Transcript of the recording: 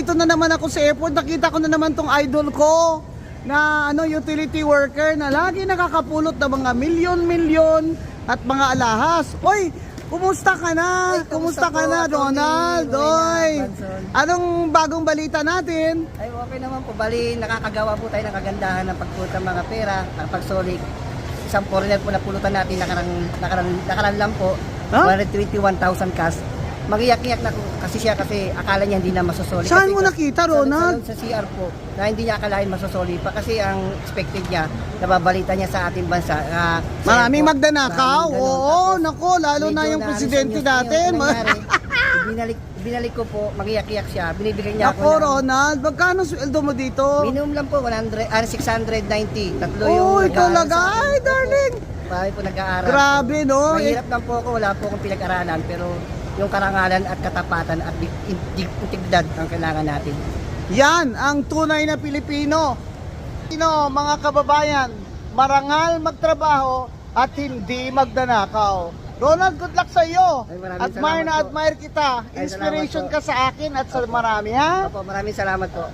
nandito na naman ako sa airport, nakita ko na naman tong idol ko na utility worker na lagi nakakapulot ng mga milyon-milyon at mga alahas. Oy, kumusta ka na? Ay, Kumusta ka po, na, Tony? Donald? Okay na, Oy, Banson. anong bagong balita natin? Ay, okay naman po. Bali, nakakagawa po tayo ng kagandahan ng pagpulot ng mga pera, nakapagsolik. Isang foreigner po na pulutan natin, nakaraan lang po, Huh? 121,000 cash. Magiyak-iyak na kasi akala niya hindi na masosoli. Saan Kasi mo nakita, Ronald? Sa CR po, na hindi niya akalain masosoli pa kasi ang expected niya, nababalita niya sa ating bansa. Maraming sa airport, magnanakaw. maraming ganun. Oo, Tapos, nako, lalo na medyo yung naano presidente sa news natin. ngayon, nangyari. Binalik ko po, magiyak-iyak siya. Binibigyan niya Nako, ako ng Ronald, magkano sweldo mo dito? minimum lang po, 690. Tatlo yung Oh, ikaw nag-aaral lang. sa akin. Ay, darling. Bahay po nag-aaral. Grabe, no? Mahirap lang po ako, wala po akong pinag-aralan, pero yung karangalan at katapatan at integridad ang kailangan natin. Yan ang tunay na Pilipino. Mga kababayan, marangal magtrabaho at hindi magdanakaw. Ronald, good luck sa iyo. Ay, maraming Admire na salamat po. admire kita. Ay, Inspiration salamat po. ka sa akin at sa marami, ha? Opo, maraming salamat po.